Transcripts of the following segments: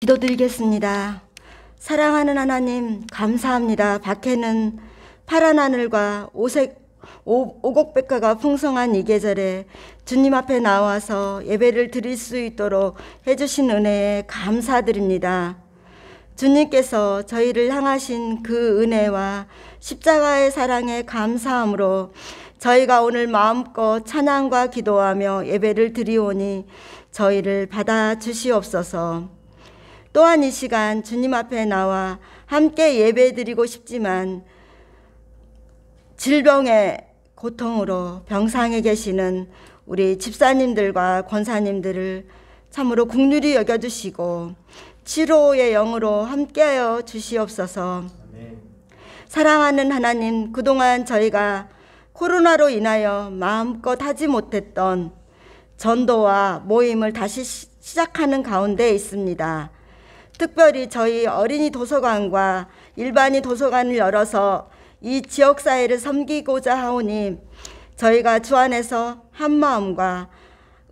기도드리겠습니다. 사랑하는 하나님, 감사합니다. 밖에는 파란 하늘과 오곡백화가 풍성한 이 계절에 주님 앞에 나와서 예배를 드릴 수 있도록 해주신 은혜에 감사드립니다. 주님께서 저희를 향하신 그 은혜와 십자가의 사랑에 감사함으로 저희가 오늘 마음껏 찬양과 기도하며 예배를 드리오니 저희를 받아 주시옵소서. 또한 이 시간 주님 앞에 나와 함께 예배드리고 싶지만 질병의 고통으로 병상에 계시는 우리 집사님들과 권사님들을 참으로 긍휼히 여겨주시고 치료의 영으로 함께하여 주시옵소서. 사랑하는 하나님, 그동안 저희가 코로나로 인하여 마음껏 하지 못했던 전도와 모임을 다시 시작하는 가운데 있습니다. 특별히 저희 어린이 도서관과 일반인 도서관을 열어서 이 지역사회를 섬기고자 하오니 저희가 주 안에서 한마음과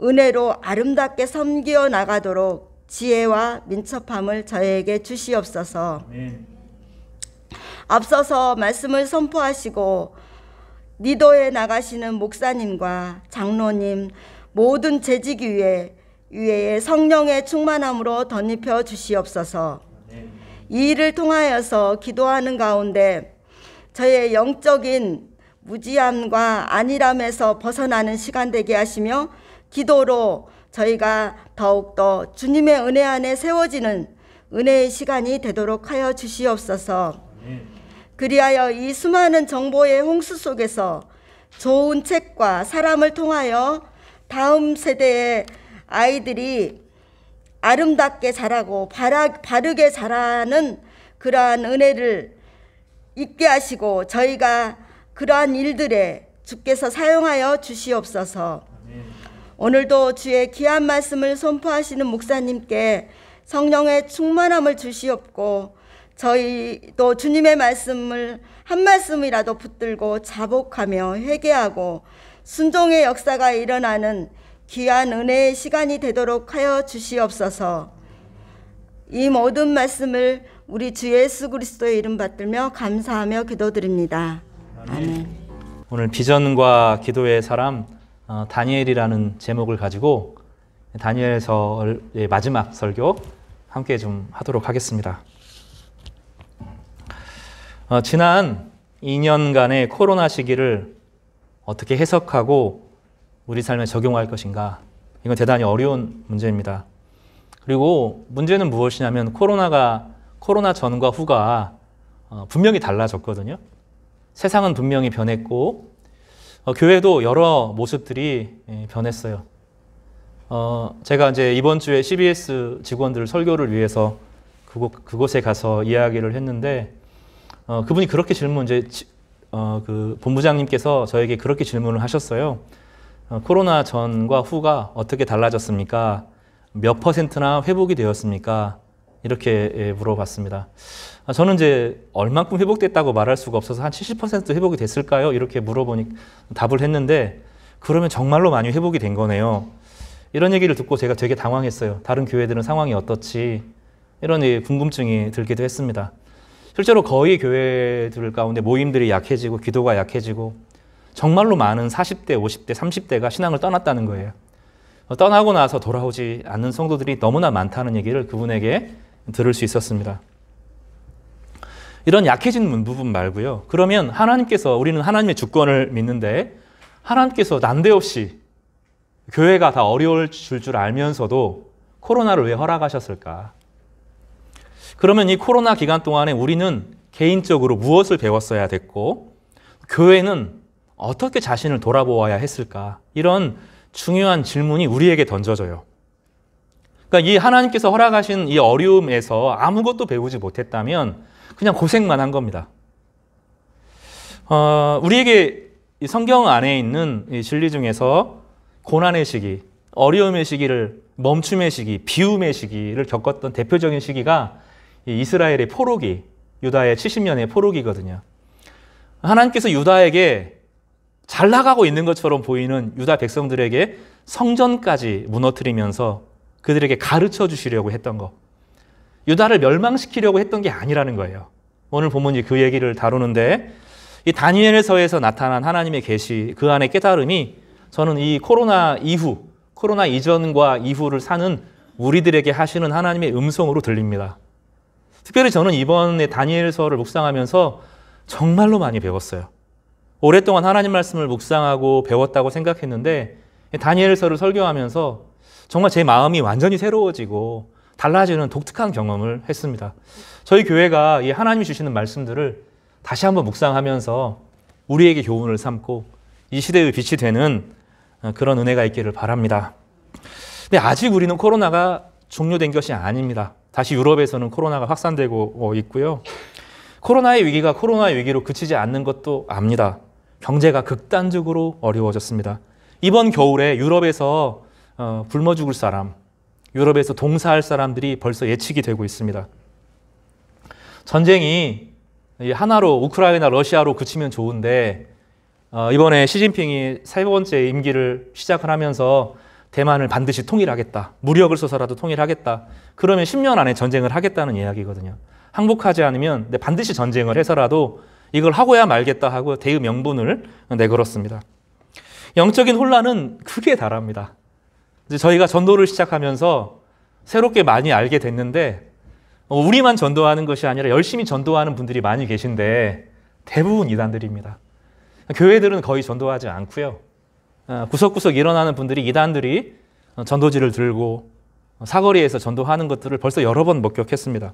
은혜로 아름답게 섬기어 나가도록 지혜와 민첩함을 저희에게 주시옵소서. 앞서서 말씀을 선포하시고 리더에 나가시는 목사님과 장로님 모든 재직 위에 성령의 충만함으로 덧입혀 주시옵소서. 이 일을 통하여서 기도하는 가운데 저의 영적인 무지함과 안일함에서 벗어나는 시간 되게 하시며 기도로 저희가 더욱더 주님의 은혜 안에 세워지는 은혜의 시간이 되도록 하여 주시옵소서. 그리하여 이 수많은 정보의 홍수 속에서 좋은 책과 사람을 통하여 다음 세대의 아이들이 아름답게 자라고 바르게 자라는 그러한 은혜를 있게 하시고 저희가 그러한 일들에 주께서 사용하여 주시옵소서. 오늘도 주의 귀한 말씀을 선포하시는 목사님께 성령의 충만함을 주시옵고 저희도 주님의 말씀을 한 말씀이라도 붙들고 자복하며 회개하고 순종의 역사가 일어나는 귀한 은혜의 시간이 되도록 하여 주시옵소서. 이 모든 말씀을 우리 주 예수 그리스도의 이름 받들며 감사하며 기도드립니다. 아멘. 오늘 비전과 기도의 사람 다니엘이라는 제목을 가지고 다니엘서의 마지막 설교 함께 좀 하도록 하겠습니다. 지난 2년간의 코로나 시기를 어떻게 해석하고 우리 삶에 적용할 것인가? 이건 대단히 어려운 문제입니다. 그리고 문제는 무엇이냐면 코로나 전과 후가 분명히 달라졌거든요. 세상은 분명히 변했고 교회도 여러 모습들이 변했어요. 제가 이제 이번 주에 CBS 직원들 설교를 위해서 그곳에 가서 이야기를 했는데 그분이 그렇게 그 본부장님께서 저에게 그렇게 질문을 하셨어요. 코로나 전과 후가 어떻게 달라졌습니까? 몇 %나 회복이 되었습니까? 이렇게 물어봤습니다. 저는 이제 얼만큼 회복됐다고 말할 수가 없어서 한 70% 회복이 됐을까요? 이렇게 물어보니 답을 했는데 그러면 정말로 많이 회복이 된 거네요. 이런 얘기를 듣고 제가 되게 당황했어요. 다른 교회들은 상황이 어떻지? 이런 궁금증이 들기도 했습니다. 실제로 거의 교회들 가운데 모임들이 약해지고 기도가 약해지고 정말로 많은 40대, 50대, 30대가 신앙을 떠났다는 거예요. 떠나고 나서 돌아오지 않는 성도들이 너무나 많다는 얘기를 그분에게 들을 수 있었습니다. 이런 약해진 부분 말고요. 그러면 우리는 하나님의 주권을 믿는데 하나님께서 난데없이 교회가 다 어려울 줄 알면서도 코로나를 왜 허락하셨을까? 그러면 이 코로나 기간 동안에 우리는 개인적으로 무엇을 배웠어야 됐고 교회는 어떻게 자신을 돌아보아야 했을까? 이런 중요한 질문이 우리에게 던져져요. 그러니까 이 하나님께서 허락하신 이 어려움에서 아무것도 배우지 못했다면 그냥 고생만 한 겁니다. 우리에게 이 성경 안에 있는 이 진리 중에서 고난의 시기, 어려움의 시기를 멈춤의 시기, 비움의 시기를 겪었던 대표적인 시기가 이 이스라엘의 포로기, 유다의 70년의 포로기거든요. 하나님께서 유다에게 잘 나가고 있는 것처럼 보이는 유다 백성들에게 성전까지 무너뜨리면서 그들에게 가르쳐 주시려고 했던 것. 유다를 멸망시키려고 했던 게 아니라는 거예요. 오늘 본문이 그 얘기를 다루는데 이 다니엘서에서 나타난 하나님의 계시, 그 안의 깨달음이 저는 이 코로나 이후, 코로나 이전과 이후를 사는 우리들에게 하시는 하나님의 음성으로 들립니다. 특별히 저는 이번에 다니엘서를 묵상하면서 정말로 많이 배웠어요. 오랫동안 하나님 말씀을 묵상하고 배웠다고 생각했는데 다니엘서를 설교하면서 정말 제 마음이 완전히 새로워지고 달라지는 독특한 경험을 했습니다. 저희 교회가 이 하나님이 주시는 말씀들을 다시 한번 묵상하면서 우리에게 교훈을 삼고 이 시대의 빛이 되는 그런 은혜가 있기를 바랍니다. 근데 아직 우리는 코로나가 종료된 것이 아닙니다. 다시 유럽에서는 코로나가 확산되고 있고요. 코로나의 위기가 코로나의 위기로 그치지 않는 것도 압니다. 경제가 극단적으로 어려워졌습니다. 이번 겨울에 유럽에서 굶어 죽을 사람, 유럽에서 동사할 사람들이 벌써 예측이 되고 있습니다. 전쟁이 하나로 우크라이나, 러시아로 그치면 좋은데 이번에 시진핑이 세 번째 임기를 시작을 하면서 대만을 반드시 통일하겠다. 무력을 써서라도 통일하겠다. 그러면 10년 안에 전쟁을 하겠다는 이야기거든요. 항복하지 않으면 반드시 전쟁을 해서라도 이걸 하고야 말겠다 하고 대의 명분을 내걸었습니다. 영적인 혼란은 크게 달합니다. 이제 저희가 전도를 시작하면서 새롭게 많이 알게 됐는데 우리만 전도하는 것이 아니라 열심히 전도하는 분들이 많이 계신데 대부분 이단들입니다. 교회들은 거의 전도하지 않고요. 구석구석 일어나는 분들이 이단들이 전도지를 들고 사거리에서 전도하는 것들을 벌써 여러 번 목격했습니다.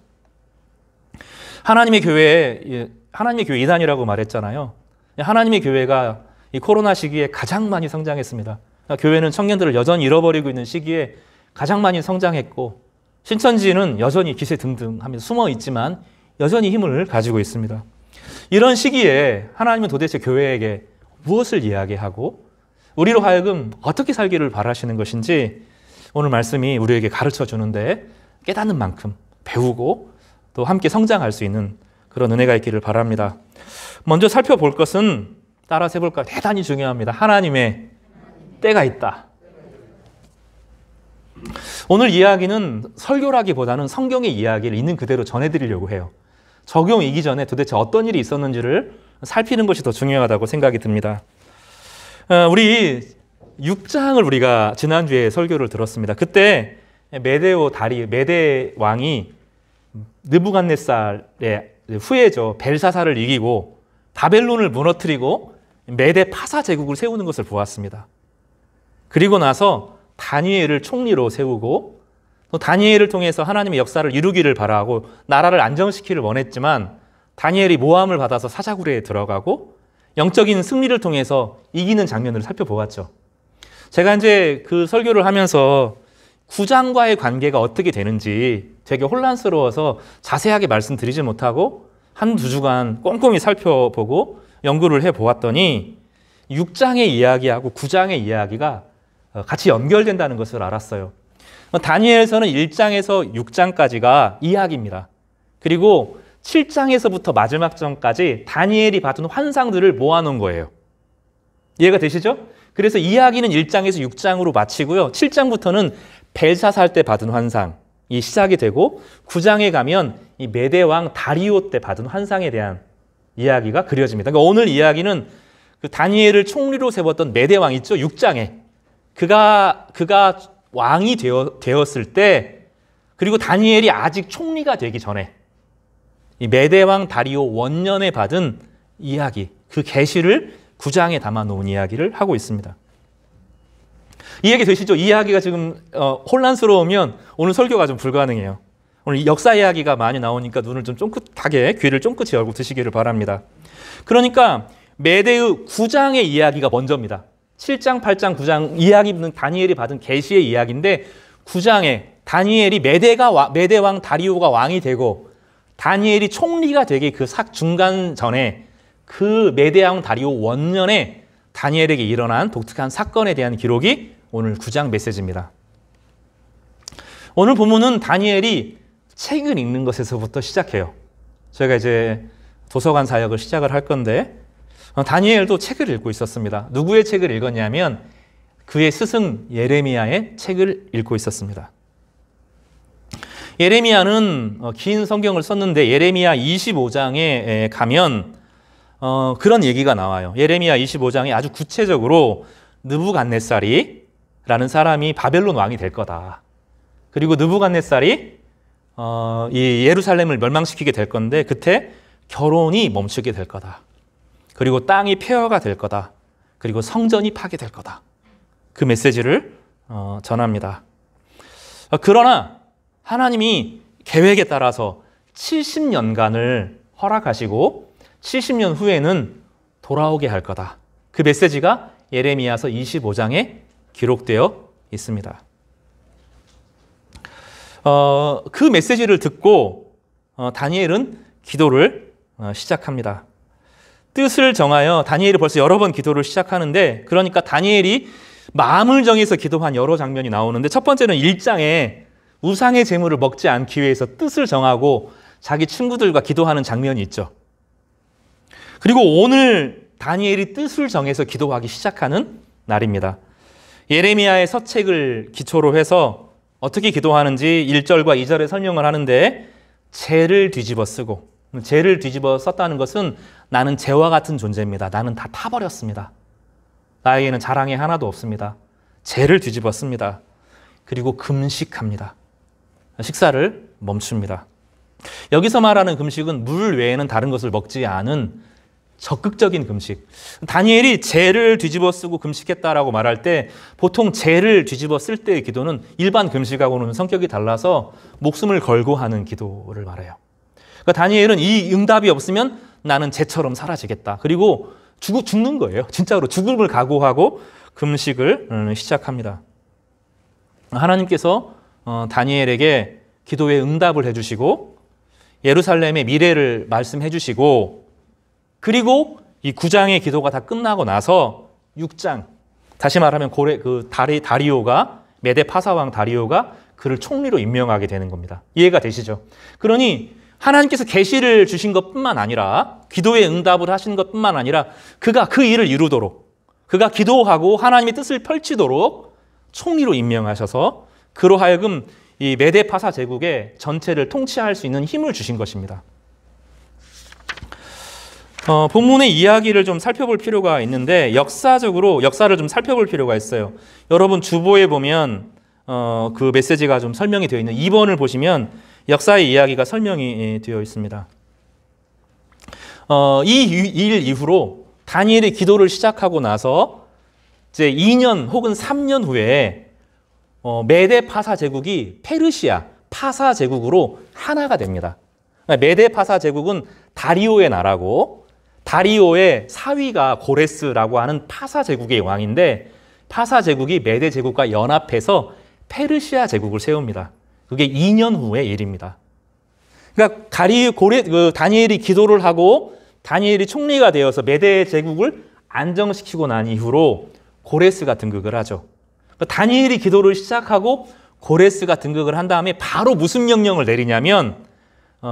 하나님의 교회 이단이라고 말했잖아요. 하나님의 교회가 이 코로나 시기에 가장 많이 성장했습니다. 교회는 청년들을 여전히 잃어버리고 있는 시기에 가장 많이 성장했고 신천지는 여전히 기세 등등하면서 숨어 있지만 여전히 힘을 가지고 있습니다. 이런 시기에 하나님은 도대체 교회에게 무엇을 이야기하고 우리로 하여금 어떻게 살기를 바라시는 것인지 오늘 말씀이 우리에게 가르쳐 주는데 깨닫는 만큼 배우고 또 함께 성장할 수 있는 그런 은혜가 있기를 바랍니다. 먼저 살펴볼 것은 따라서 해볼까요? 대단히 중요합니다. 하나님의 때가 있다. 오늘 이야기는 설교라기보다는 성경의 이야기를 있는 그대로 전해드리려고 해요. 적용이기 전에 도대체 어떤 일이 있었는지를 살피는 것이 더 중요하다고 생각이 듭니다. 우리 6장을 우리가 지난주에 설교를 들었습니다. 그때 메대 왕이 느부갓네살의 후예죠. 벨사살을 이기고 바벨론을 무너뜨리고 메대 파사 제국을 세우는 것을 보았습니다. 그리고 나서 다니엘을 총리로 세우고 또 다니엘을 통해서 하나님의 역사를 이루기를 바라고 나라를 안정시키기를 원했지만 다니엘이 모함을 받아서 사자굴에 들어가고 영적인 승리를 통해서 이기는 장면을 살펴보았죠. 제가 이제 그 설교를 하면서 구장과의 관계가 어떻게 되는지 되게 혼란스러워서 자세하게 말씀드리지 못하고 한두 주간 꼼꼼히 살펴보고 연구를 해보았더니 6장의 이야기하고 9장의 이야기가 같이 연결된다는 것을 알았어요. 다니엘서는 1장에서 6장까지가 이야기입니다. 그리고 7장에서부터 마지막 장까지 다니엘이 받은 환상들을 모아놓은 거예요. 이해가 되시죠? 그래서 이야기는 1장에서 6장으로 마치고요. 7장부터는 벨사살 때 받은 환상이 시작이 되고 9장에 가면 이 메대왕 다리오 때 받은 환상에 대한 이야기가 그려집니다. 그러니까 오늘 이야기는 그 다니엘을 총리로 세웠던 메대왕 있죠? 6장에. 그가 왕이 되었을 때 그리고 다니엘이 아직 총리가 되기 전에 이 메대왕 다리오 원년에 받은 이야기, 그 계시를 9장에 담아놓은 이야기를 하고 있습니다. 이해가 되시죠? 이 이야기가 지금 혼란스러우면 오늘 설교가 좀 불가능해요. 오늘 역사 이야기가 많이 나오니까 눈을 좀 쫑긋하게, 귀를 쫑긋이 열고 드시기를 바랍니다. 그러니까 메대의 9장의 이야기가 먼저입니다. 7장, 8장, 9장 이야기는 다니엘이 받은 계시의 이야기인데 9장에 다니엘이 메대왕 다리오가 왕이 되고 다니엘이 총리가 되기 그 중간 전에 그 메대왕 다리오 원년에 다니엘에게 일어난 독특한 사건에 대한 기록이 오늘 9장 메시지입니다. 오늘 본문은 다니엘이 책을 읽는 것에서부터 시작해요. 저희가 이제 도서관 사역을 시작을 할 건데 다니엘도 책을 읽고 있었습니다. 누구의 책을 읽었냐면 그의 스승 예레미야의 책을 읽고 있었습니다. 예레미야는 긴 성경을 썼는데 예레미야 25장에 가면 그런 얘기가 나와요. 예레미야 25장에 아주 구체적으로 느부갓네살이라는 사람이 바벨론 왕이 될 거다. 그리고 느부갓네살이 이 예루살렘을 멸망시키게 될 건데 그때 결혼이 멈추게 될 거다. 그리고 땅이 폐허가 될 거다. 그리고 성전이 파괴될 거다. 그 메시지를 전합니다. 그러나 하나님이 계획에 따라서 70년간을 허락하시고 70년 후에는 돌아오게 할 거다. 그 메시지가 예레미야서 25장에 기록되어 있습니다. 그 메시지를 듣고 다니엘은 기도를 시작합니다. 뜻을 정하여 다니엘이 벌써 여러 번 기도를 시작하는데 그러니까 다니엘이 마음을 정해서 기도한 여러 장면이 나오는데 첫 번째는 1장에 우상의 제물을 먹지 않기 위해서 뜻을 정하고 자기 친구들과 기도하는 장면이 있죠. 그리고 오늘 다니엘이 뜻을 정해서 기도하기 시작하는 날입니다. 예레미야의 서책을 기초로 해서 어떻게 기도하는지 1절과 2절에 설명을 하는데 재를 뒤집어 쓰고 재를 뒤집어 썼다는 것은 나는 재와 같은 존재입니다. 나는 다 타버렸습니다. 나에게는 자랑이 하나도 없습니다. 재를 뒤집어 씁니다. 그리고 금식합니다. 식사를 멈춥니다. 여기서 말하는 금식은 물 외에는 다른 것을 먹지 않은 적극적인 금식. 다니엘이 재를 뒤집어 쓰고 금식했다라고 말할 때 보통 재를 뒤집어 쓸 때의 기도는 일반 금식하고는 성격이 달라서 목숨을 걸고 하는 기도를 말해요. 그러니까 다니엘은 이 응답이 없으면 나는 재처럼 사라지겠다. 그리고 죽는 거예요. 진짜로 죽음을 각오하고 금식을 시작합니다. 하나님께서 다니엘에게 기도에 응답을 해주시고 예루살렘의 미래를 말씀해 주시고 그리고 이 9장의 기도가 다 끝나고 나서 6장 다시 말하면 다리오가 메데 파사왕 다리오가 그를 총리로 임명하게 되는 겁니다. 이해가 되시죠? 그러니 하나님께서 계시를 주신 것뿐만 아니라 기도에 응답을 하신 것뿐만 아니라 그가 그 일을 이루도록 그가 기도하고 하나님의 뜻을 펼치도록 총리로 임명하셔서 그로 하여금 이 메데 파사 제국의 전체를 통치할 수 있는 힘을 주신 것입니다. 본문의 이야기를 좀 살펴볼 필요가 있는데 역사적으로 역사를 좀 살펴볼 필요가 있어요. 여러분 주보에 보면 그 메시지가 좀 설명이 되어 있는 2번을 보시면 역사의 이야기가 설명이 되어 있습니다. 이 일 이후로 다니엘이 기도를 시작하고 나서 이제 2년 혹은 3년 후에 메데 파사 제국이 페르시아 파사 제국으로 하나가 됩니다. 메데 파사 제국은 다리오의 나라고 다리오의 사위가 고레스라고 하는 파사 제국의 왕인데 파사 제국이 메데 제국과 연합해서 페르시아 제국을 세웁니다. 그게 2년 후의 일입니다. 그러니까 다니엘이 기도를 하고 다니엘이 총리가 되어서 메데 제국을 안정시키고 난 이후로 고레스가 등극을 하죠. 그러니까 다니엘이 기도를 시작하고 고레스가 등극을 한 다음에 바로 무슨 명령을 내리냐면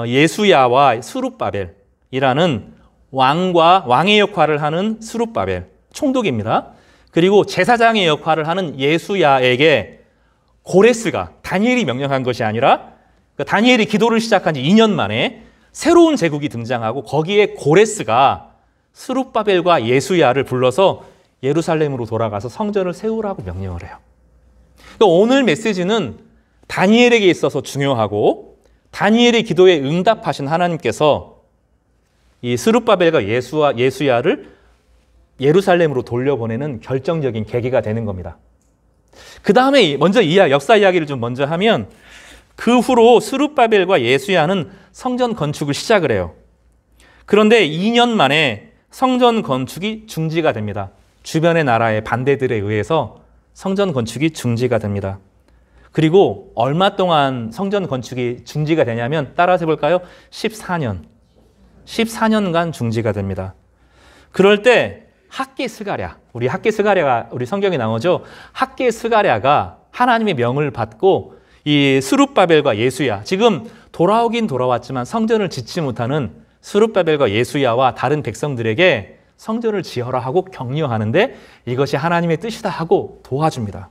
예수야와 스룹바벨이라는 왕의 역할을 하는 스룹바벨 총독입니다. 그리고 제사장의 역할을 하는 예수야에게 고레스가 다니엘이 명령한 것이 아니라 다니엘이 기도를 시작한 지 2년 만에 새로운 제국이 등장하고 거기에 고레스가 스룹바벨과 예수야를 불러서 예루살렘으로 돌아가서 성전을 세우라고 명령을 해요. 그러니까 오늘 메시지는 다니엘에게 있어서 중요하고 다니엘의 기도에 응답하신 하나님께서 이 스룹바벨과 예수야를 예루살렘으로 돌려보내는 결정적인 계기가 되는 겁니다. 그 다음에 먼저 역사 이야기를 좀 먼저 하면 그 후로 스룹바벨과 예수야는 성전 건축을 시작을 해요. 그런데 2년 만에 성전 건축이 중지가 됩니다. 주변의 나라의 반대들에 의해서 성전 건축이 중지가 됩니다. 그리고 얼마 동안 성전 건축이 중지가 되냐면 따라서 해볼까요? 14년간 중지가 됩니다. 그럴 때 우리 성경에 나오죠. 학계 스가랴가 하나님의 명을 받고 이 스룹바벨과 예수야, 지금 돌아오긴 돌아왔지만 성전을 짓지 못하는 스룹바벨과 예수야와 다른 백성들에게 성전을 지어라 하고 격려하는데 이것이 하나님의 뜻이다 하고 도와줍니다.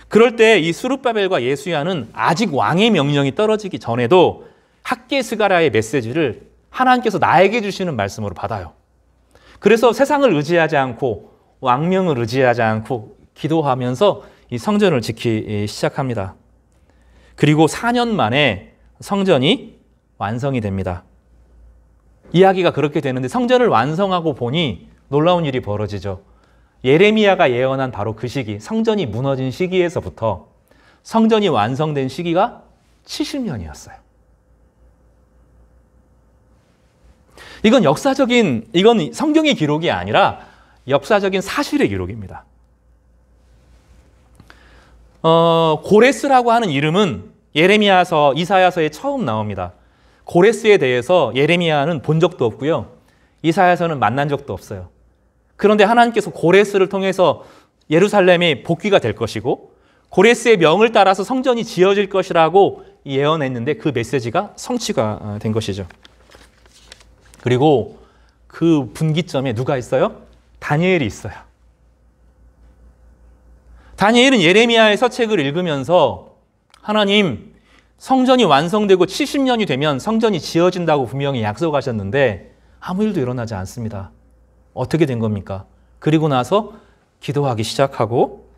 그럴 때 이 스룹바벨과 예수야는 아직 왕의 명령이 떨어지기 전에도 학개스가라의 메시지를 하나님께서 나에게 주시는 말씀으로 받아요. 그래서 세상을 의지하지 않고 왕명을 의지하지 않고 기도하면서 이 성전을 짓기 시작합니다. 그리고 4년 만에 성전이 완성이 됩니다. 이야기가 그렇게 되는데 성전을 완성하고 보니 놀라운 일이 벌어지죠. 예레미야가 예언한 바로 그 시기, 성전이 무너진 시기에서부터 성전이 완성된 시기가 70년이었어요. 이건 성경의 기록이 아니라 역사적인 사실의 기록입니다. 고레스라고 하는 이름은 예레미야서, 이사야서에 처음 나옵니다. 고레스에 대해서 예레미야는 본 적도 없고요. 이사야서는 만난 적도 없어요. 그런데 하나님께서 고레스를 통해서 예루살렘이 복귀가 될 것이고 고레스의 명을 따라서 성전이 지어질 것이라고 예언했는데 그 메시지가 성취가 된 것이죠. 그리고 그 분기점에 누가 있어요? 다니엘이 있어요. 다니엘은 예레미야의 서책을 읽으면서 하나님, 성전이 완성되고 70년이 되면 성전이 지어진다고 분명히 약속하셨는데 아무 일도 일어나지 않습니다. 어떻게 된 겁니까? 그리고 나서 기도하기 시작하고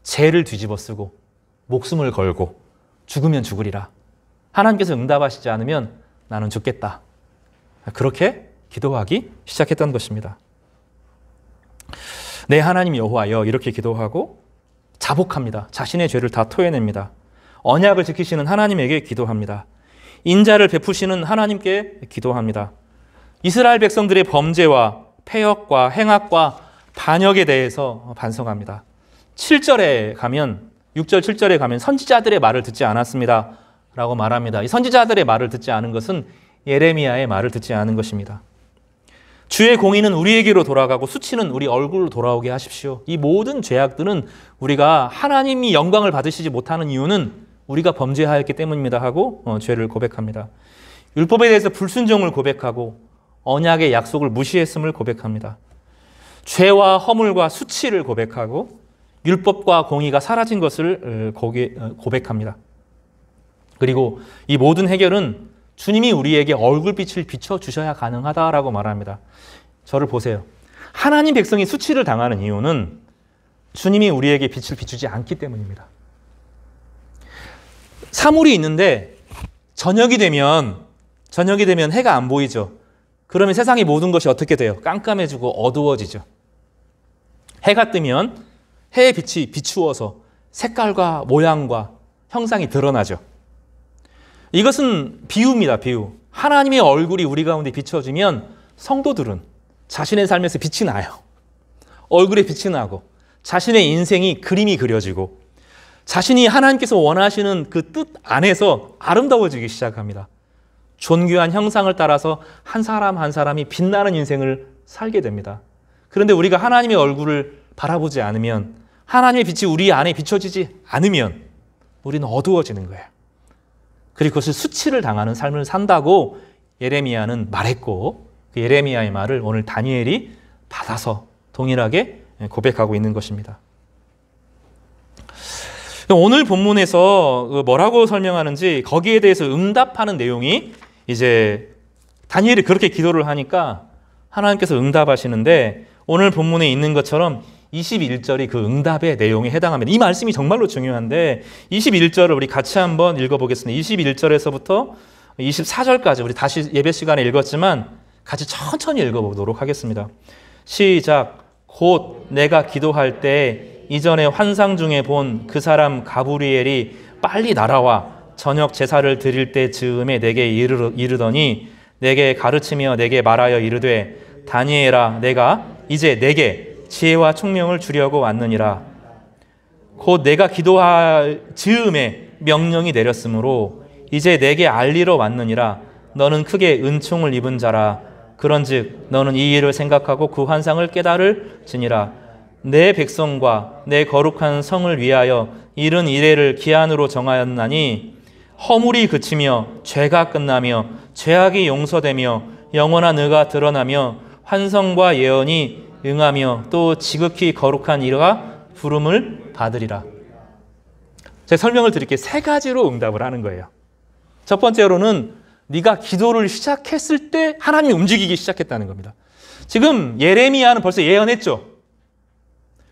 죄를 뒤집어 쓰고 목숨을 걸고 죽으면 죽으리라. 하나님께서 응답하시지 않으면 나는 죽겠다. 그렇게 기도하기 시작했던 것입니다. 내 하나님 여호와여, 이렇게 기도하고 자복합니다. 자신의 죄를 다 토해냅니다. 언약을 지키시는 하나님에게 기도합니다. 인자를 베푸시는 하나님께 기도합니다. 이스라엘 백성들의 범죄와 패역과 행악과 반역에 대해서 반성합니다. 6절 7절에 가면 선지자들의 말을 듣지 않았습니다 라고 말합니다. 이 선지자들의 말을 듣지 않은 것은 예레미야의 말을 듣지 않은 것입니다. 주의 공의는 우리에게로 돌아가고 수치는 우리 얼굴로 돌아오게 하십시오. 이 모든 죄악들은 우리가 하나님이 영광을 받으시지 못하는 이유는 우리가 범죄하였기 때문입니다 하고 죄를 고백합니다. 율법에 대해서 불순종을 고백하고 언약의 약속을 무시했음을 고백합니다. 죄와 허물과 수치를 고백하고 율법과 공의가 사라진 것을 고백합니다. 그리고 이 모든 해결은 주님이 우리에게 얼굴빛을 비춰주셔야 가능하다라고 말합니다. 저를 보세요. 하나님 백성이 수치를 당하는 이유는 주님이 우리에게 빛을 비추지 않기 때문입니다. 사물이 있는데 저녁이 되면 해가 안 보이죠. 그러면 세상의 모든 것이 어떻게 돼요? 깜깜해지고 어두워지죠. 해가 뜨면 해의 빛이 비추어서 색깔과 모양과 형상이 드러나죠. 이것은 비유입니다. 비유. 하나님의 얼굴이 우리 가운데 비춰지면 성도들은 자신의 삶에서 빛이 나요. 얼굴에 빛이 나고 자신의 인생이 그림이 그려지고 자신이 하나님께서 원하시는 그 뜻 안에서 아름다워지기 시작합니다. 존귀한 형상을 따라서 한 사람 한 사람이 빛나는 인생을 살게 됩니다. 그런데 우리가 하나님의 얼굴을 바라보지 않으면, 하나님의 빛이 우리 안에 비춰지지 않으면 우리는 어두워지는 거예요. 그리고 그것을 수치를 당하는 삶을 산다고 예레미야는 말했고, 그 예레미야의 말을 오늘 다니엘이 받아서 동일하게 고백하고 있는 것입니다. 오늘 본문에서 뭐라고 설명하는지 거기에 대해서 응답하는 내용이, 이제 다니엘이 그렇게 기도를 하니까 하나님께서 응답하시는데, 오늘 본문에 있는 것처럼 21절이 그 응답의 내용에 해당합니다. 이 말씀이 정말로 중요한데 21절을 우리 같이 한번 읽어보겠습니다. 21절에서부터 24절까지 우리 다시 예배 시간에 읽었지만 같이 천천히 읽어보도록 하겠습니다. 시작. 곧 내가 기도할 때 이전에 환상 중에 본 그 사람 가브리엘이 빨리 날아와 저녁 제사를 드릴 때 즈음에 내게 이르더니 내게 가르치며 내게 말하여 이르되 다니엘아, 내가 이제 내게 지혜와 총명을 주려고 왔느니라. 곧 내가 기도할 즈음에 명령이 내렸으므로 이제 내게 알리러 왔느니라. 너는 크게 은총을 입은 자라. 그런즉 너는 이 일을 생각하고 그 환상을 깨달을지니라. 내 백성과 내 거룩한 성을 위하여 이른 이래를 기한으로 정하였나니 허물이 그치며 죄가 끝나며 죄악이 용서되며 영원한 의가 드러나며 환상과 예언이 응하며 또 지극히 거룩한 이가 부름을 받으리라. 제가 설명을 드릴게요. 세 가지로 응답을 하는 거예요. 첫 번째로는 네가 기도를 시작했을 때 하나님이 움직이기 시작했다는 겁니다. 지금 예레미야는 벌써 예언했죠.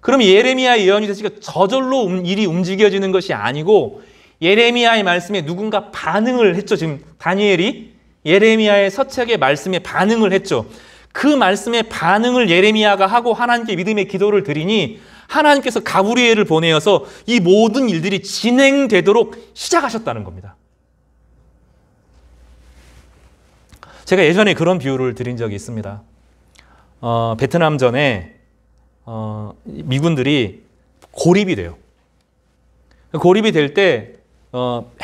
그럼 예레미야의 예언이 됐으니까 저절로 일이 움직여지는 것이 아니고 예레미야의 말씀에 누군가 반응을 했죠. 지금 다니엘이 예레미야의 서책의 말씀에 반응을 했죠. 그 말씀의 반응을 예레미야가 하고 하나님께 믿음의 기도를 드리니 하나님께서 가브리엘을 보내어서 이 모든 일들이 진행되도록 시작하셨다는 겁니다. 제가 예전에 그런 비유를 드린 적이 있습니다. 베트남전에 미군들이 고립이 돼요. 고립이 될 때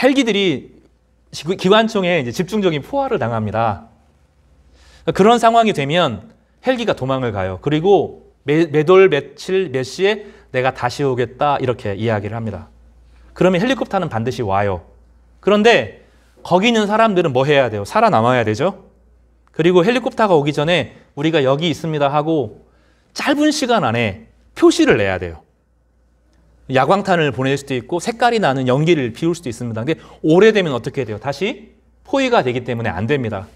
헬기들이 기관총에 이제 집중적인 포화를 당합니다. 그런 상황이 되면 헬기가 도망을 가요. 그리고 몇 월 며칠 몇 시에 내가 다시 오겠다 이렇게 이야기를 합니다. 그러면 헬리콥터는 반드시 와요. 그런데 거기 있는 사람들은 뭐 해야 돼요? 살아남아야 되죠. 그리고 헬리콥터가 오기 전에 우리가 여기 있습니다 하고 짧은 시간 안에 표시를 내야 돼요. 야광탄을 보낼 수도 있고 색깔이 나는 연기를 피울 수도 있습니다. 근데 오래되면 어떻게 돼요? 다시 포위가 되기 때문에 안 됩니다.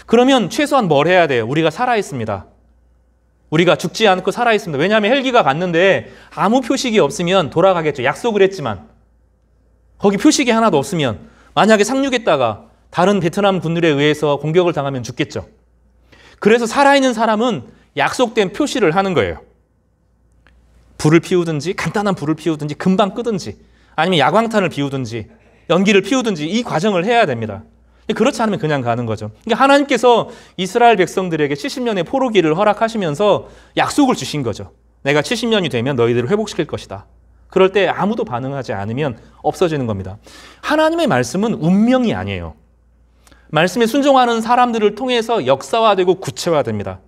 그러면 최소한 뭘 해야 돼요? 우리가 살아있습니다. 우리가 죽지 않고 살아있습니다. 왜냐하면 헬기가 갔는데 아무 표식이 없으면 돌아가겠죠. 약속을 했지만 거기 표식이 하나도 없으면 만약에 상륙했다가 다른 베트남 군들에 의해서 공격을 당하면 죽겠죠. 그래서 살아있는 사람은 약속된 표시를 하는 거예요. 불을 피우든지 간단한 불을 피우든지 금방 끄든지 아니면 야광탄을 피우든지 연기를 피우든지 이 과정을 해야 됩니다. 그렇지 않으면 그냥 가는 거죠. 그러니까 하나님께서 이스라엘 백성들에게 70년의 포로기를 허락하시면서 약속을 주신 거죠. 내가 70년이 되면 너희들을 회복시킬 것이다. 그럴 때 아무도 반응하지 않으면 없어지는 겁니다. 하나님의 말씀은 운명이 아니에요. 말씀에 순종하는 사람들을 통해서 역사화되고 구체화됩니다.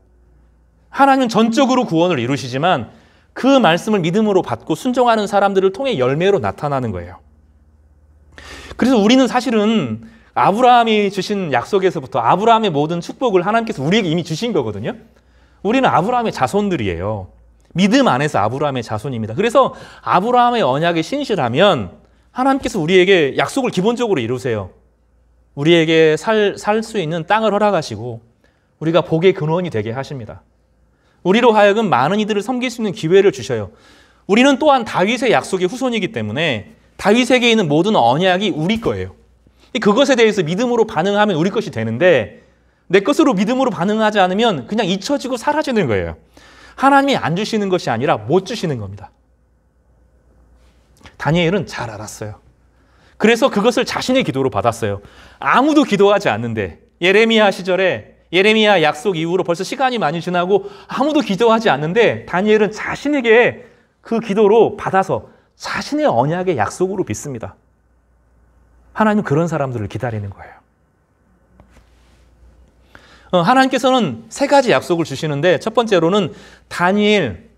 하나님은 전적으로 구원을 이루시지만 그 말씀을 믿음으로 받고 순종하는 사람들을 통해 열매로 나타나는 거예요. 그래서 우리는 사실은 아브라함이 주신 약속에서부터 아브라함의 모든 축복을 하나님께서 우리에게 이미 주신 거거든요. 우리는 아브라함의 자손들이에요. 믿음 안에서 아브라함의 자손입니다. 그래서 아브라함의 언약에 신실하면 하나님께서 우리에게 약속을 기본적으로 이루세요. 우리에게 살 수 있는 땅을 허락하시고 우리가 복의 근원이 되게 하십니다. 우리로 하여금 많은 이들을 섬길 수 있는 기회를 주셔요. 우리는 또한 다윗의 약속의 후손이기 때문에 다윗에게 있는 모든 언약이 우리 거예요. 그것에 대해서 믿음으로 반응하면 우리 것이 되는데 내 것으로 믿음으로 반응하지 않으면 그냥 잊혀지고 사라지는 거예요. 하나님이 안 주시는 것이 아니라 못 주시는 겁니다. 다니엘은 잘 알았어요. 그래서 그것을 자신의 기도로 받았어요. 아무도 기도하지 않는데 예레미야 시절에 예레미야 약속 이후로 벌써 시간이 많이 지나고 아무도 기도하지 않는데 다니엘은 자신에게 그 기도로 받아서 자신의 언약의 약속으로 믿습니다. 하나님은 그런 사람들을 기다리는 거예요. 하나님께서는 세 가지 약속을 주시는데 첫 번째로는 다니엘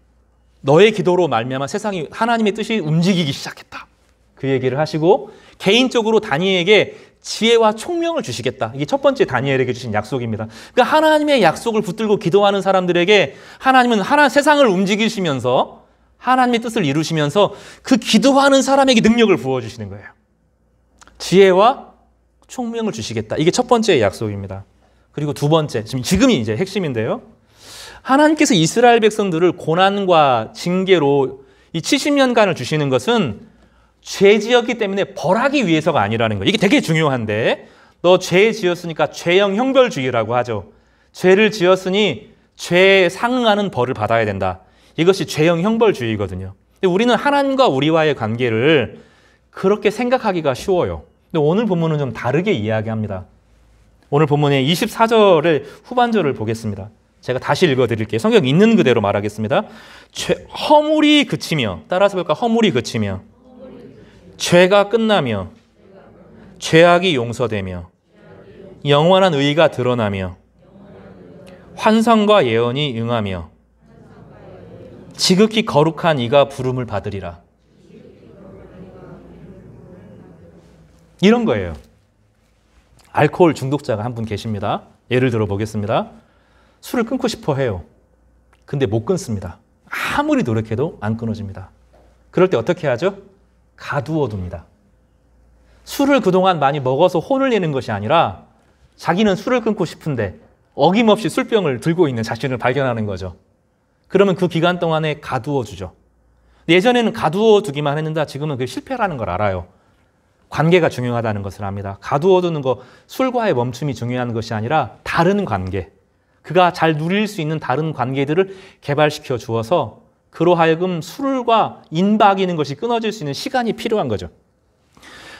너의 기도로 말미암아 세상이 하나님의 뜻이 움직이기 시작했다. 그 얘기를 하시고 개인적으로 다니엘에게 지혜와 총명을 주시겠다. 이게 첫 번째 다니엘에게 주신 약속입니다. 그러니까 하나님의 약속을 붙들고 기도하는 사람들에게 하나님은 세상을 움직이시면서 하나님의 뜻을 이루시면서 그 기도하는 사람에게 능력을 부어주시는 거예요. 지혜와 총명을 주시겠다. 이게 첫 번째 약속입니다. 그리고 두 번째, 지금이 이제 핵심인데요. 하나님께서 이스라엘 백성들을 고난과 징계로 이 70년간을 주시는 것은 죄 지었기 때문에 벌하기 위해서가 아니라는 거예요. 이게 되게 중요한데 너 죄 지었으니까 죄형 형벌주의라고 하죠. 죄를 지었으니 죄에 상응하는 벌을 받아야 된다. 이것이 죄형 형벌주의거든요. 근데 우리는 하나님과 우리와의 관계를 그렇게 생각하기가 쉬워요. 근데 오늘 본문은 좀 다르게 이야기합니다. 오늘 본문의 24절의 후반절을 보겠습니다. 제가 다시 읽어드릴게요. 성경 있는 그대로 말하겠습니다. 허물이 그치며, 따라서 볼까? 허물이 그치며 죄가 끝나며 죄악이 용서되며 영원한 의가 드러나며 환상과 예언이 응하며 지극히 거룩한 이가 부름을 받으리라. 이런 거예요. 알코올 중독자가 한 분 계십니다. 예를 들어 보겠습니다. 술을 끊고 싶어 해요. 근데 못 끊습니다. 아무리 노력해도 안 끊어집니다. 그럴 때 어떻게 하죠? 가두어 둡니다. 술을 그동안 많이 먹어서 혼을 내는 것이 아니라 자기는 술을 끊고 싶은데 어김없이 술병을 들고 있는 자신을 발견하는 거죠. 그러면 그 기간 동안에 가두어 주죠. 예전에는 가두어 두기만 했는데 지금은 그게 실패라는 걸 알아요. 관계가 중요하다는 것을 압니다. 가두어 두는 거, 술과의 멈춤이 중요한 것이 아니라 다른 관계, 그가 잘 누릴 수 있는 다른 관계들을 개발시켜 주어서 그로 하여금 술과 인박이는 것이 끊어질 수 있는 시간이 필요한 거죠.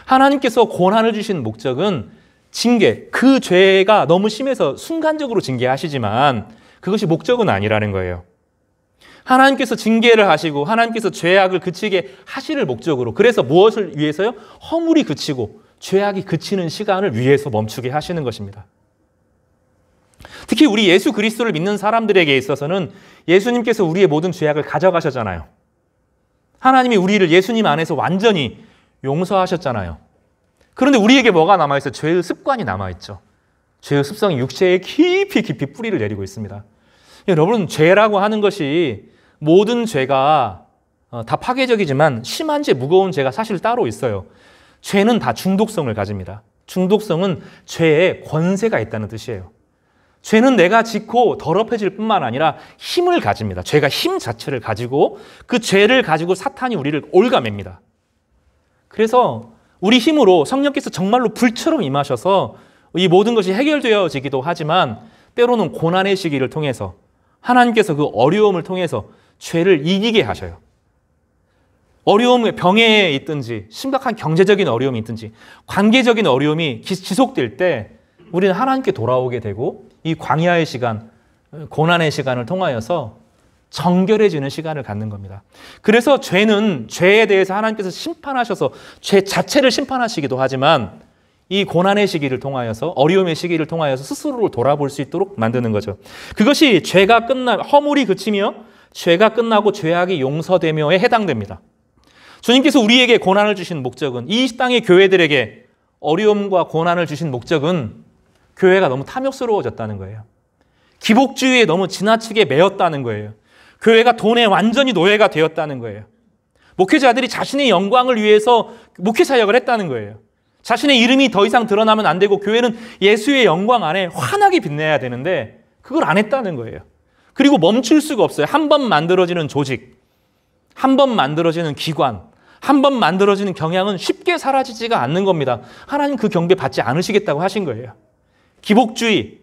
하나님께서 고난을 주신 목적은 징계, 그 죄가 너무 심해서 순간적으로 징계하시지만 그것이 목적은 아니라는 거예요. 하나님께서 징계를 하시고 하나님께서 죄악을 그치게 하시를 목적으로, 그래서 무엇을 위해서요? 허물이 그치고 죄악이 그치는 시간을 위해서 멈추게 하시는 것입니다. 특히 우리 예수 그리스도를 믿는 사람들에게 있어서는 예수님께서 우리의 모든 죄악을 가져가셨잖아요. 하나님이 우리를 예수님 안에서 완전히 용서하셨잖아요. 그런데 우리에게 뭐가 남아있어요? 죄의 습관이 남아있죠. 죄의 습성이 육체에 깊이 뿌리를 내리고 있습니다. 여러분, 죄라고 하는 것이 모든 죄가 다 파괴적이지만 심한 죄, 무거운 죄가 사실 따로 있어요. 죄는 다 중독성을 가집니다. 중독성은 죄에 권세가 있다는 뜻이에요. 죄는 내가 짓고 더럽혀질 뿐만 아니라 힘을 가집니다. 죄가 힘 자체를 가지고 그 죄를 가지고 사탄이 우리를 올가맵니다. 그래서 우리 힘으로 성령께서 정말로 불처럼 임하셔서 이 모든 것이 해결되어지기도 하지만 때로는 고난의 시기를 통해서 하나님께서 그 어려움을 통해서 죄를 이기게 하셔요. 어려움에 병에 있든지 심각한 경제적인 어려움이 있든지 관계적인 어려움이 지속될 때 우리는 하나님께 돌아오게 되고 이 광야의 시간, 고난의 시간을 통하여서 정결해지는 시간을 갖는 겁니다. 그래서 죄는 죄에 대해서 하나님께서 심판하셔서 죄 자체를 심판하시기도 하지만 이 고난의 시기를 통하여서 어려움의 시기를 통하여서 스스로를 돌아볼 수 있도록 만드는 거죠. 그것이 죄가 허물이 그치며 죄가 끝나고 죄악이 용서되며에 해당됩니다. 주님께서 우리에게 고난을 주신 목적은, 이 땅의 교회들에게 어려움과 고난을 주신 목적은 교회가 너무 탐욕스러워졌다는 거예요. 기복주의에 너무 지나치게 매였다는 거예요. 교회가 돈에 완전히 노예가 되었다는 거예요. 목회자들이 자신의 영광을 위해서 목회 사역을 했다는 거예요. 자신의 이름이 더 이상 드러나면 안 되고 교회는 예수의 영광 안에 환하게 빛내야 되는데 그걸 안 했다는 거예요. 그리고 멈출 수가 없어요. 한 번 만들어지는 조직, 한 번 만들어지는 기관, 한 번 만들어지는 경향은 쉽게 사라지지가 않는 겁니다. 하나님 그 경배 받지 않으시겠다고 하신 거예요. 기복주의,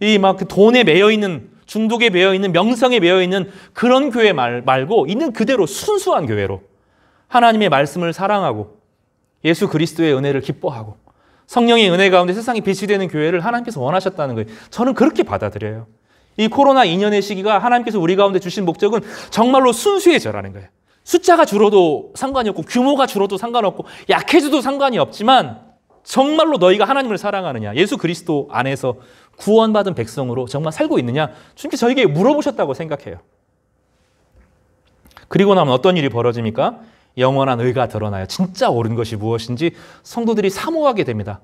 이 막 그 돈에 매여 있는, 중독에 매여 있는, 명성에 매여 있는 그런 교회 말고 있는 그대로 순수한 교회로 하나님의 말씀을 사랑하고 예수 그리스도의 은혜를 기뻐하고 성령의 은혜 가운데 세상에 빛이 되는 교회를 하나님께서 원하셨다는 거예요. 저는 그렇게 받아들여요. 이 코로나 2년의 시기가 하나님께서 우리 가운데 주신 목적은 정말로 순수해져라는 거예요. 숫자가 줄어도 상관이 없고 규모가 줄어도 상관없고 약해져도 상관이 없지만 정말로 너희가 하나님을 사랑하느냐, 예수 그리스도 안에서 구원받은 백성으로 정말 살고 있느냐, 주님께서 저에게 물어보셨다고 생각해요. 그리고 나면 어떤 일이 벌어집니까? 영원한 의가 드러나요. 진짜 옳은 것이 무엇인지 성도들이 사모하게 됩니다.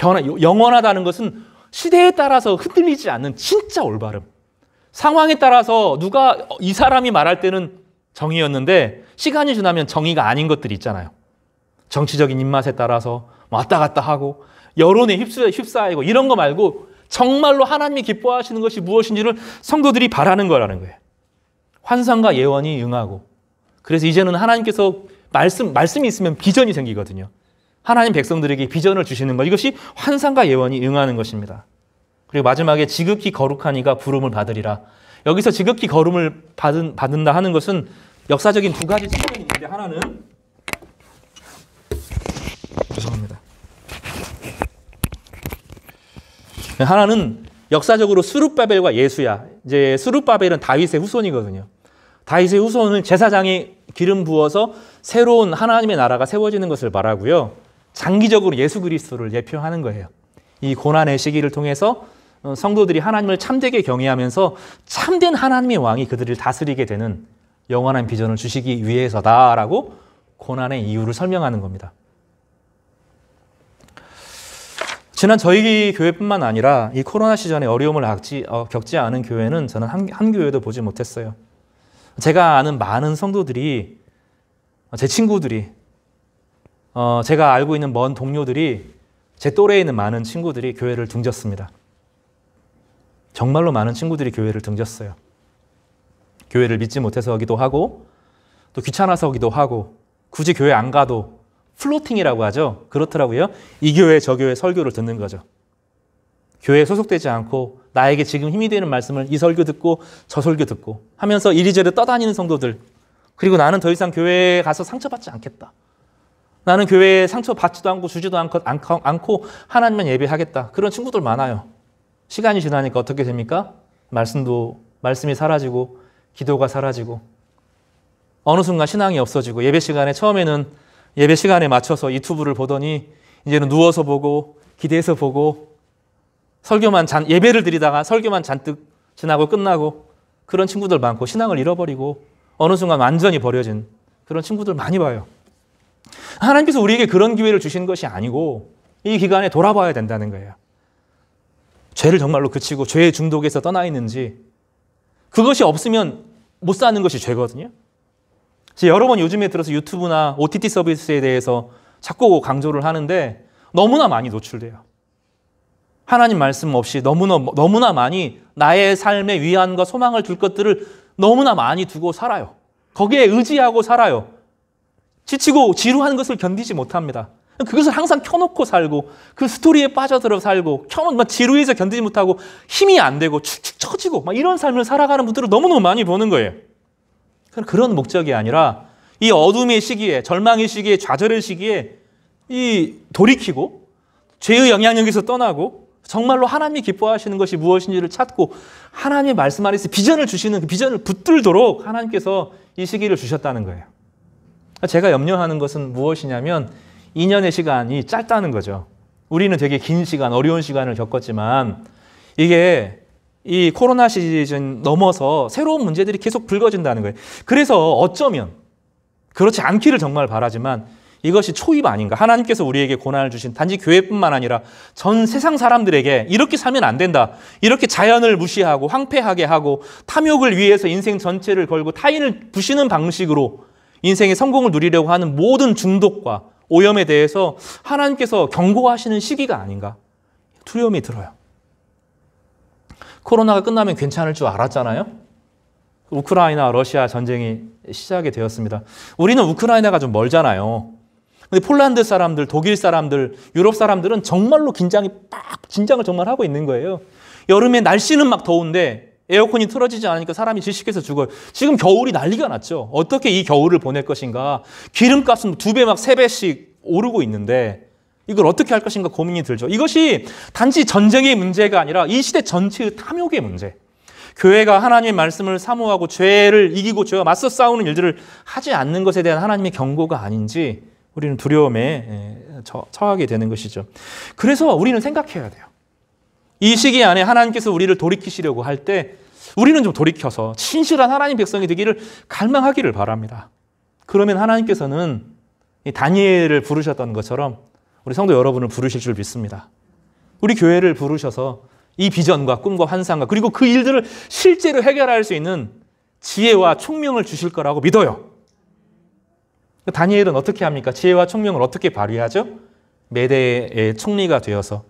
영원하다는 것은 시대에 따라서 흔들리지 않는 진짜 올바름. 상황에 따라서 누가 이 사람이 말할 때는 정의였는데 시간이 지나면 정의가 아닌 것들이 있잖아요. 정치적인 입맛에 따라서 왔다 갔다 하고 여론에 휩싸이고 이런 거 말고 정말로 하나님이 기뻐하시는 것이 무엇인지를 성도들이 바라는 거라는 거예요. 환상과 예언이 응하고, 그래서 이제는 하나님께서 말씀이 있으면 비전이 생기거든요. 하나님 백성들에게 비전을 주시는 것, 이것이 환상과 예언이 응하는 것입니다. 그리고 마지막에 지극히 거룩한 이가 부름을 받으리라. 여기서 지극히 거룩을 받는다 하는 것은 역사적인 두 가지 측면이 있는데, 하나는 죄송합니다. 하나는 역사적으로 스룹바벨과 예수야. 이제 스룹바벨은 다윗의 후손이거든요. 다윗의 후손은 제사장이 기름 부어서 새로운 하나님의 나라가 세워지는 것을 말하고요. 장기적으로 예수 그리스도를 예표하는 거예요. 이 고난의 시기를 통해서 성도들이 하나님을 참되게 경외하면서 참된 하나님의 왕이 그들을 다스리게 되는 영원한 비전을 주시기 위해서다라고 고난의 이유를 설명하는 겁니다. 지난 저희 교회뿐만 아니라 이 코로나 시즌에 어려움을 겪지 않은 교회는 저는 한 교회도 보지 못했어요. 제가 아는 많은 성도들이, 제 친구들이 제가 알고 있는 먼 동료들이 제 또래에 있는 많은 친구들이 교회를 등졌습니다. 정말로 많은 친구들이 교회를 등졌어요. 교회를 믿지 못해서기도 하고 또 귀찮아서기도 하고 굳이 교회 안 가도 플로팅이라고 하죠. 그렇더라고요. 이 교회 저 교회 설교를 듣는 거죠. 교회에 소속되지 않고 나에게 지금 힘이 되는 말씀을 이 설교 듣고 저 설교 듣고 하면서 이리저리 떠다니는 성도들. 그리고 나는 더 이상 교회에 가서 상처받지 않겠다. 나는 교회에 상처받지도 않고 주지도 않고 하나님만 예배하겠다. 그런 친구들 많아요. 시간이 지나니까 어떻게 됩니까? 말씀이 사라지고 기도가 사라지고 어느 순간 신앙이 없어지고 예배 시간에 처음에는 예배 시간에 맞춰서 유튜브를 보더니 이제는 누워서 보고 기대해서 보고 예배를 드리다가 설교만 잔뜩 지나고 끝나고 그런 친구들 많고 신앙을 잃어버리고 어느 순간 완전히 버려진 그런 친구들 많이 봐요. 하나님께서 우리에게 그런 기회를 주신 것이 아니고 이 기간에 돌아봐야 된다는 거예요. 죄를 정말로 그치고 죄의 중독에서 떠나 있는지 그것이 없으면 못 사는 것이 죄거든요. 제가 여러 번 요즘에 들어서 유튜브나 OTT 서비스에 대해서 자꾸 강조를 하는데 너무나 많이 노출돼요. 하나님 말씀 없이 너무나 많이 나의 삶의 위안과 소망을 둘 것들을 너무나 많이 두고 살아요. 거기에 의지하고 살아요. 지치고 지루한 것을 견디지 못합니다. 그것을 항상 켜놓고 살고 그 스토리에 빠져들어 살고 지루해서 견디지 못하고 힘이 안 되고 축축 처지고 막 이런 삶을 살아가는 분들을 너무너무 많이 보는 거예요. 그런 목적이 아니라 이 어둠의 시기에 절망의 시기에 좌절의 시기에 이 돌이키고 죄의 영향력에서 떠나고 정말로 하나님이 기뻐하시는 것이 무엇인지를 찾고 하나님의 말씀 안에서 비전을 주시는 그 비전을 붙들도록 하나님께서 이 시기를 주셨다는 거예요. 제가 염려하는 것은 무엇이냐면 2년의 시간이 짧다는 거죠. 우리는 되게 긴 시간, 어려운 시간을 겪었지만 이게 이 코로나 시즌 넘어서 새로운 문제들이 계속 불거진다는 거예요. 그래서 어쩌면 그렇지 않기를 정말 바라지만 이것이 초입 아닌가. 하나님께서 우리에게 고난을 주신 단지 교회뿐만 아니라 전 세상 사람들에게 이렇게 살면 안 된다. 이렇게 자연을 무시하고 황폐하게 하고 탐욕을 위해서 인생 전체를 걸고 타인을 부시는 방식으로 인생의 성공을 누리려고 하는 모든 중독과 오염에 대해서 하나님께서 경고하시는 시기가 아닌가. 두려움이 들어요. 코로나가 끝나면 괜찮을 줄 알았잖아요. 우크라이나, 러시아 전쟁이 시작이 되었습니다. 우리는 우크라이나가 좀 멀잖아요. 근데 폴란드 사람들, 독일 사람들, 유럽 사람들은 정말로 긴장을 정말 하고 있는 거예요. 여름에 날씨는 막 더운데 에어컨이 틀어지지 않으니까 사람이 질식해서 죽어요. 지금 겨울이 난리가 났죠. 어떻게 이 겨울을 보낼 것인가. 기름값은 2배 막 3배씩 오르고 있는데 이걸 어떻게 할 것인가 고민이 들죠. 이것이 단지 전쟁의 문제가 아니라 이 시대 전체의 탐욕의 문제. 교회가 하나님의 말씀을 사모하고 죄를 이기고 죄와 맞서 싸우는 일들을 하지 않는 것에 대한 하나님의 경고가 아닌지 우리는 두려움에 처하게 되는 것이죠. 그래서 우리는 생각해야 돼요. 이 시기 안에 하나님께서 우리를 돌이키시려고 할 때 우리는 좀 돌이켜서 신실한 하나님 백성이 되기를 갈망하기를 바랍니다. 그러면 하나님께서는 이 다니엘을 부르셨던 것처럼 우리 성도 여러분을 부르실 줄 믿습니다. 우리 교회를 부르셔서 이 비전과 꿈과 환상과 그리고 그 일들을 실제로 해결할 수 있는 지혜와 총명을 주실 거라고 믿어요. 다니엘은 어떻게 합니까? 지혜와 총명을 어떻게 발휘하죠? 메대의 총리가 되어서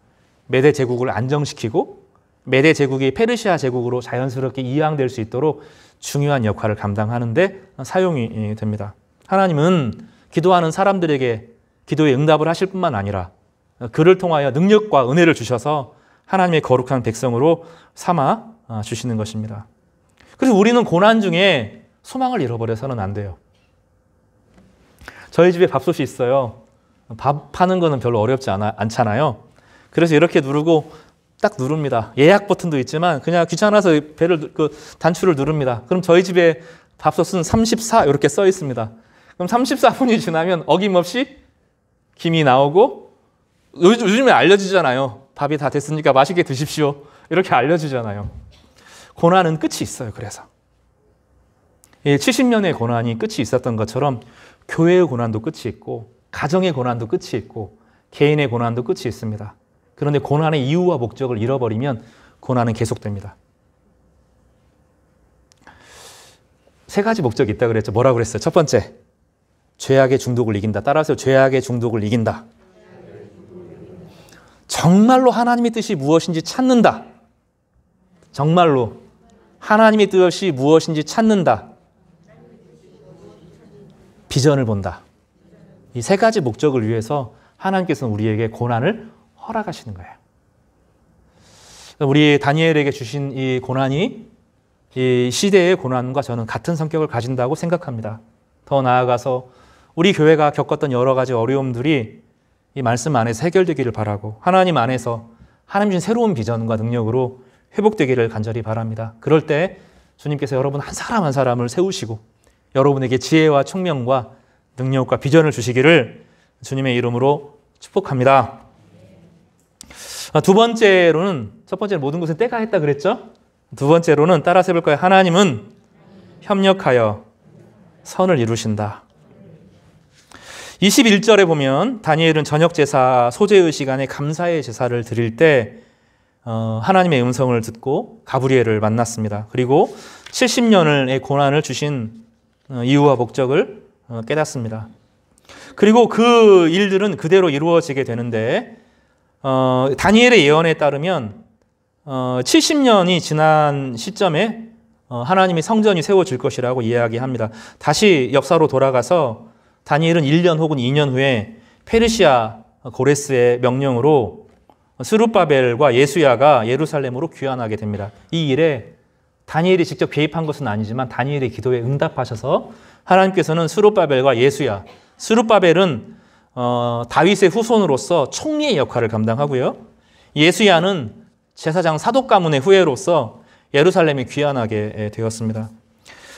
메대 제국을 안정시키고 메대 제국이 페르시아 제국으로 자연스럽게 이양될 수 있도록 중요한 역할을 감당하는데 사용이 됩니다. 하나님은 기도하는 사람들에게 기도에 응답을 하실 뿐만 아니라 그를 통하여 능력과 은혜를 주셔서 하나님의 거룩한 백성으로 삼아 주시는 것입니다. 그래서 우리는 고난 중에 소망을 잃어버려서는 안 돼요. 저희 집에 밥솥이 있어요. 밥 하는 거는 별로 어렵지 않잖아요. 그래서 이렇게 누르고 딱 누릅니다. 예약 버튼도 있지만 그냥 귀찮아서 단추를 누릅니다. 그럼 저희 집에 밥솥은 34 이렇게 써 있습니다. 그럼 34분이 지나면 어김없이 김이 나오고 요즘에 알려주잖아요. 밥이 다 됐으니까 맛있게 드십시오. 이렇게 알려주잖아요. 고난은 끝이 있어요. 그래서 70년의 고난이 끝이 있었던 것처럼 교회의 고난도 끝이 있고 가정의 고난도 끝이 있고 개인의 고난도 끝이 있습니다. 그런데 고난의 이유와 목적을 잃어버리면 고난은 계속됩니다. 3가지 목적이 있다고 그랬죠. 뭐라고 그랬어요? 첫 번째, 죄악의 중독을 이긴다. 따라서 죄악의 중독을 이긴다. 정말로 하나님의 뜻이 무엇인지 찾는다. 정말로 하나님의 뜻이 무엇인지 찾는다. 비전을 본다. 이 세 가지 목적을 위해서 하나님께서는 우리에게 고난을 허락하시는 거예요. 우리 다니엘에게 주신 이 고난이 이 시대의 고난과 저는 같은 성격을 가진다고 생각합니다. 더 나아가서 우리 교회가 겪었던 여러 가지 어려움들이 이 말씀 안에서 해결되기를 바라고 하나님 안에서 하나님 주신 새로운 비전과 능력으로 회복되기를 간절히 바랍니다. 그럴 때 주님께서 여러분 한 사람 한 사람을 세우시고 여러분에게 지혜와 총명과 능력과 비전을 주시기를 주님의 이름으로 축복합니다. 두 번째로는, 첫 번째는 모든 것은 때가 했다 그랬죠? 두 번째로는 따라서 해볼 거예요. 하나님은 협력하여 선을 이루신다. 21절에 보면 다니엘은 저녁 제사 소제의 시간에 감사의 제사를 드릴 때 하나님의 음성을 듣고 가브리엘을 만났습니다. 그리고 70년의 고난을 주신 이유와 목적을 깨닫습니다. 그리고 그 일들은 그대로 이루어지게 되는데 다니엘의 예언에 따르면 70년이 지난 시점에 하나님의 성전이 세워질 것이라고 이야기합니다. 다시 역사로 돌아가서 다니엘은 1년 혹은 2년 후에 페르시아 고레스의 명령으로 스룹바벨과 예수야가 예루살렘으로 귀환하게 됩니다. 이 일에 다니엘이 직접 개입한 것은 아니지만 다니엘의 기도에 응답하셔서 하나님께서는 스룹바벨과 예수야, 스룹바벨은 다윗의 후손으로서 총리의 역할을 감당하고요. 예수야는 제사장 사독 가문의 후예로서 예루살렘에 귀환하게 되었습니다.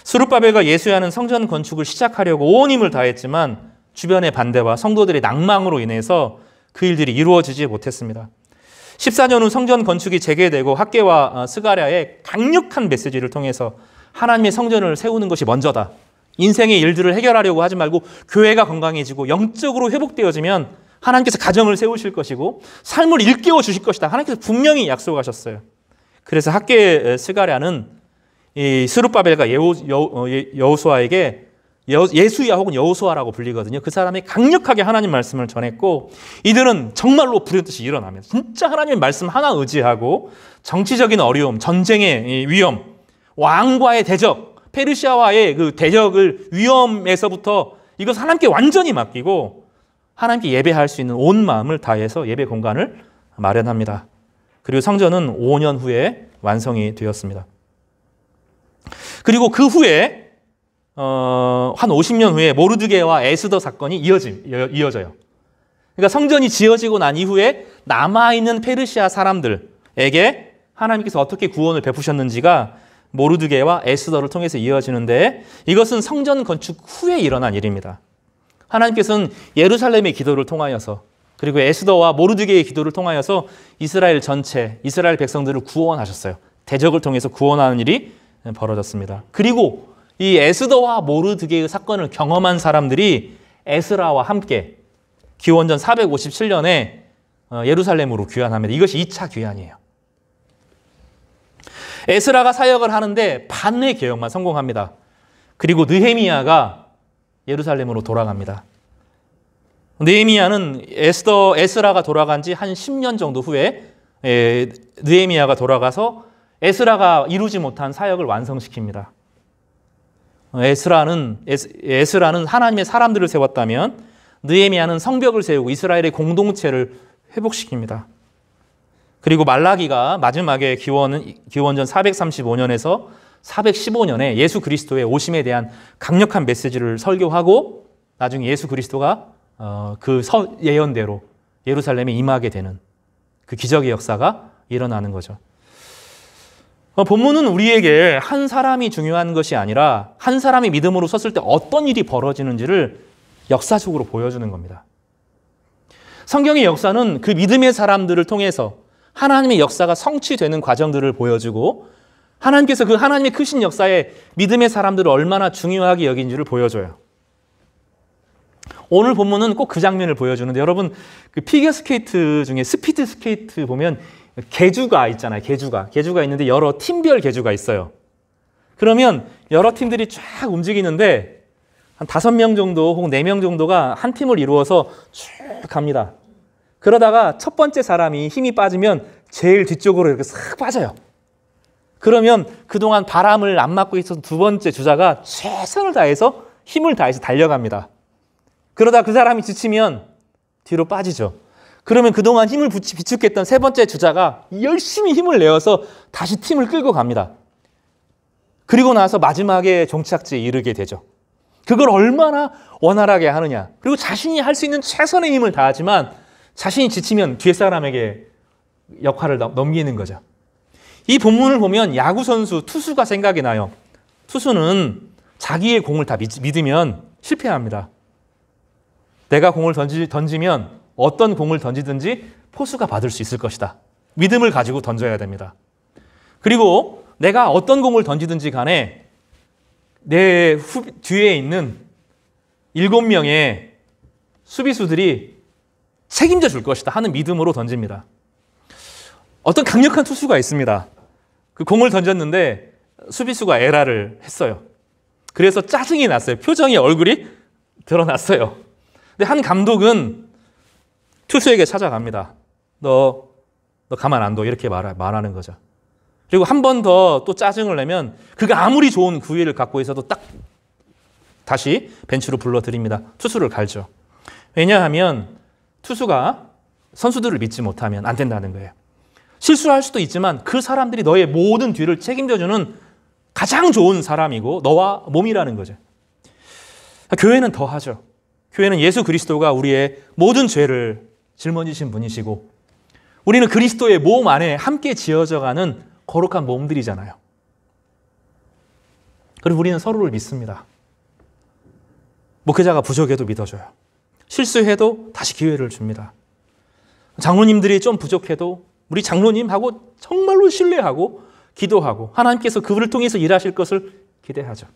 스룹바벨과 예수야는 성전 건축을 시작하려고 온 힘을 다했지만 주변의 반대와 성도들의 낭망으로 인해서 그 일들이 이루어지지 못했습니다. 14년 후 성전 건축이 재개되고 학개와 스가랴의 강력한 메시지를 통해서 하나님의 성전을 세우는 것이 먼저다. 인생의 일들을 해결하려고 하지 말고 교회가 건강해지고 영적으로 회복되어지면 하나님께서 가정을 세우실 것이고 삶을 일깨워 주실 것이다. 하나님께서 분명히 약속하셨어요. 그래서 학개 스가랴는 이 스룹바벨과 여호수아에게 예수야 혹은 여호수아라고 불리거든요. 그 사람이 강력하게 하나님 말씀을 전했고 이들은 정말로 불현듯이 일어나면 진짜 하나님의 말씀 하나 의지하고 정치적인 어려움, 전쟁의 위험, 왕과의 대적, 페르시아와의 그 대적을 위험에서부터 이것 하나님께 완전히 맡기고 하나님께 예배할 수 있는 온 마음을 다해서 예배 공간을 마련합니다. 그리고 성전은 5년 후에 완성이 되었습니다. 그리고 그 후에 한 50년 후에 모르드게와 에스더 사건이 이어져요. 그러니까 성전이 지어지고 난 이후에 남아있는 페르시아 사람들에게 하나님께서 어떻게 구원을 베푸셨는지가 모르드게와 에스더를 통해서 이어지는데 이것은 성전 건축 후에 일어난 일입니다. 하나님께서는 예루살렘의 기도를 통하여서 그리고 에스더와 모르드게의 기도를 통하여서 이스라엘 전체, 이스라엘 백성들을 구원하셨어요. 대적을 통해서 구원하는 일이 벌어졌습니다. 그리고 이 에스더와 모르드게의 사건을 경험한 사람들이 에스라와 함께 기원전 457년에 예루살렘으로 귀환합니다. 이것이 2차 귀환이에요. 에스라가 사역을 하는데 반의 개혁만 성공합니다. 그리고 느헤미야가 예루살렘으로 돌아갑니다. 느헤미야는 에스라가 돌아간 지 한 10년 정도 후에 느헤미야가 돌아가서 에스라가 이루지 못한 사역을 완성시킵니다. 에스라는 하나님의 사람들을 세웠다면 느헤미야는 성벽을 세우고 이스라엘의 공동체를 회복시킵니다. 그리고 말라기가 마지막에 기원전 435년에서 415년에 예수 그리스도의 오심에 대한 강력한 메시지를 설교하고 나중에 예수 그리스도가 그 예언대로 예루살렘에 임하게 되는 그 기적의 역사가 일어나는 거죠. 본문은 우리에게 한 사람이 중요한 것이 아니라 한 사람이 믿음으로 섰을 때 어떤 일이 벌어지는지를 역사적으로 보여주는 겁니다. 성경의 역사는 그 믿음의 사람들을 통해서 하나님의 역사가 성취되는 과정들을 보여주고 하나님께서 그 하나님의 크신 역사에 믿음의 사람들을 얼마나 중요하게 여긴지를 보여줘요. 오늘 본문은 꼭 그 장면을 보여주는데 여러분 그 피겨스케이트 중에 스피드 스케이트 보면 계주가 있잖아요. 계주가 있는데 여러 팀별 계주가 있어요. 그러면 여러 팀들이 쫙 움직이는데 한 5명 정도 혹은 4명 정도가 한 팀을 이루어서 쭉 갑니다. 그러다가 첫 번째 사람이 힘이 빠지면 제일 뒤쪽으로 이렇게 싹 빠져요. 그러면 그동안 바람을 안 맞고 있었던 두 번째 주자가 최선을 다해서 힘을 다해서 달려갑니다. 그러다 그 사람이 지치면 뒤로 빠지죠. 그러면 그동안 힘을 비축했던 세 번째 주자가 열심히 힘을 내어서 다시 팀을 끌고 갑니다. 그리고 나서 마지막에 종착지에 이르게 되죠. 그걸 얼마나 원활하게 하느냐. 그리고 자신이 할 수 있는 최선의 힘을 다하지만 자신이 지치면 뒤에 사람에게 역할을 넘기는 거죠. 이 본문을 보면 야구 선수, 투수가 생각이 나요. 투수는 자기의 공을 다 믿으면 실패합니다. 내가 공을 던지면 어떤 공을 던지든지 포수가 받을 수 있을 것이다. 믿음을 가지고 던져야 됩니다. 그리고 내가 어떤 공을 던지든지 간에 내 뒤에 있는 7명의 수비수들이 책임져 줄 것이다 하는 믿음으로 던집니다. 어떤 강력한 투수가 있습니다. 그 공을 던졌는데 수비수가 에라를 했어요. 그래서 짜증이 났어요. 표정이, 얼굴이 드러났어요. 근데 한 감독은 투수에게 찾아갑니다. 너 가만 안 둬. 이렇게 말하는 거죠. 그리고 한 번 더 또 짜증을 내면 그가 아무리 좋은 구위를 갖고 있어도 딱 다시 벤치로 불러들입니다. 투수를 갈죠. 왜냐하면 투수가 선수들을 믿지 못하면 안 된다는 거예요. 실수할 수도 있지만 그 사람들이 너의 모든 뒤를 책임져주는 가장 좋은 사람이고 너와 몸이라는 거죠. 교회는 더 하죠. 교회는 예수 그리스도가 우리의 모든 죄를 짊어지신 분이시고 우리는 그리스도의 몸 안에 함께 지어져가는 거룩한 몸들이잖아요. 그리고 우리는 서로를 믿습니다. 목회자가 부족해도 믿어줘요. 실수해도 다시 기회를 줍니다. 장로님들이 좀 부족해도 우리 장로님하고 정말로 신뢰하고 기도하고 하나님께서 그분을 통해서 일하실 것을 기대하죠.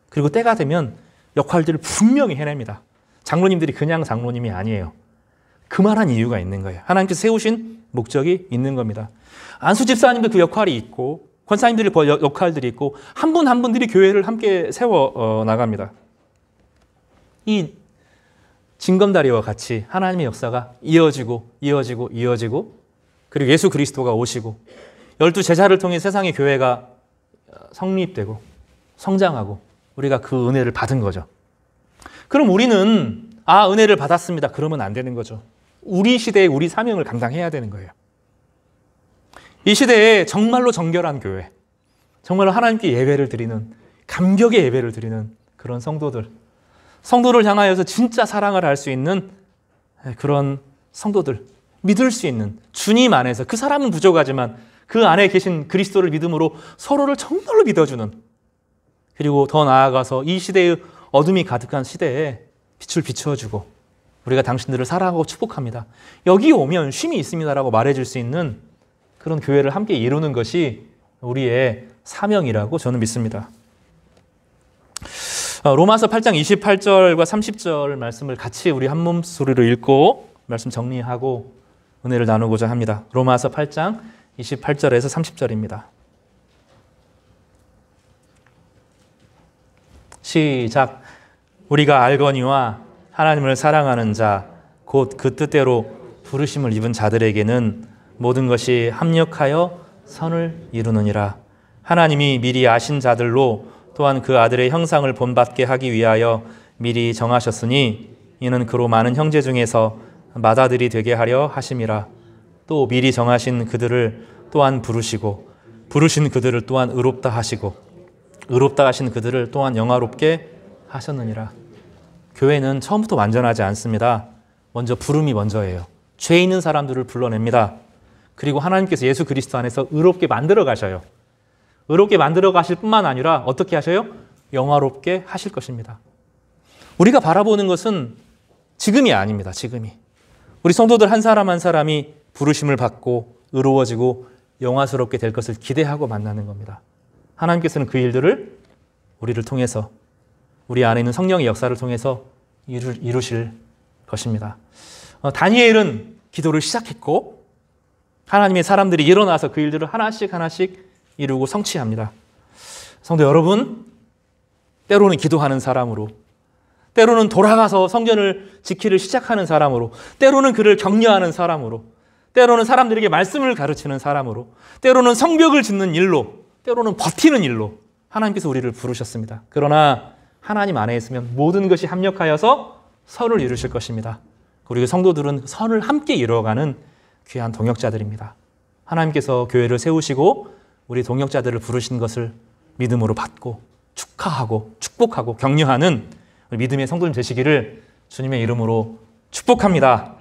그리고 때가 되면 역할들을 분명히 해냅니다. 장로님들이 그냥 장로님이 아니에요. 그만한 이유가 있는 거예요. 하나님께서 세우신 목적이 있는 겁니다. 안수 집사님도 그 역할이 있고 권사님들이 그 역할들이 있고 한 분 한 분들이 교회를 함께 세워 나갑니다. 이 징검다리와 같이 하나님의 역사가 이어지고 그리고 예수 그리스도가 오시고 12 제자를 통해 세상의 교회가 성립되고 성장하고 우리가 그 은혜를 받은 거죠. 그럼 우리는 은혜를 받았습니다. 그러면 안 되는 거죠. 우리 시대에 우리 사명을 감당해야 되는 거예요. 이 시대에 정말로 정결한 교회, 정말로 하나님께 예배를 드리는, 감격의 예배를 드리는 그런 성도를 향하여서 진짜 사랑을 할 수 있는 그런 성도들, 믿을 수 있는 주님 안에서 그 사람은 부족하지만 그 안에 계신 그리스도를 믿음으로 서로를 정말로 믿어주는, 그리고 더 나아가서 이 시대의 어둠이 가득한 시대에 빛을 비춰주고 우리가 당신들을 사랑하고 축복합니다. 여기 오면 쉼이 있습니다라고 말해줄 수 있는 그런 교회를 함께 이루는 것이 우리의 사명이라고 저는 믿습니다. 로마서 8장 28절과 30절 말씀을 같이 우리 한 몸소리로 읽고 말씀 정리하고 은혜를 나누고자 합니다. 로마서 8장 28절에서 30절입니다. 시작. 우리가 알거니와 하나님을 사랑하는 자 곧 그 뜻대로 부르심을 입은 자들에게는 모든 것이 합력하여 선을 이루느니라. 하나님이 미리 아신 자들로 또한 그 아들의 형상을 본받게 하기 위하여 미리 정하셨으니 이는 그로 많은 형제 중에서 맏아들이 되게 하려 하심이라. 또 미리 정하신 그들을 또한 부르시고 부르신 그들을 또한 의롭다 하시고 의롭다 하신 그들을 또한 영화롭게 하셨느니라. 교회는 처음부터 완전하지 않습니다. 먼저 부름이 먼저예요. 죄 있는 사람들을 불러냅니다. 그리고 하나님께서 예수 그리스도 안에서 의롭게 만들어 가셔요. 의롭게 만들어 가실 뿐만 아니라 어떻게 하셔요? 영화롭게 하실 것입니다. 우리가 바라보는 것은 지금이 아닙니다. 지금이. 우리 성도들 한 사람 한 사람이 부르심을 받고 의로워지고 영화스럽게 될 것을 기대하고 만나는 겁니다. 하나님께서는 그 일들을 우리를 통해서 우리 안에 있는 성령의 역사를 통해서 이루실 것입니다. 다니엘은 기도를 시작했고 하나님의 사람들이 일어나서 그 일들을 하나씩 이루고 성취합니다. 성도 여러분, 때로는 기도하는 사람으로 때로는 돌아가서 성전을 지키를 시작하는 사람으로, 때로는 그를 격려하는 사람으로, 때로는 사람들에게 말씀을 가르치는 사람으로, 때로는 성벽을 짓는 일로, 때로는 버티는 일로 하나님께서 우리를 부르셨습니다. 그러나 하나님 안에 있으면 모든 것이 합력하여서 선을 이루실 것입니다. 우리 성도들은 선을 함께 이루어가는 귀한 동역자들입니다. 하나님께서 교회를 세우시고 우리 동역자들을 부르신 것을 믿음으로 받고 축하하고 축복하고 격려하는 믿음의 성도님 되시기를 주님의 이름으로 축복합니다.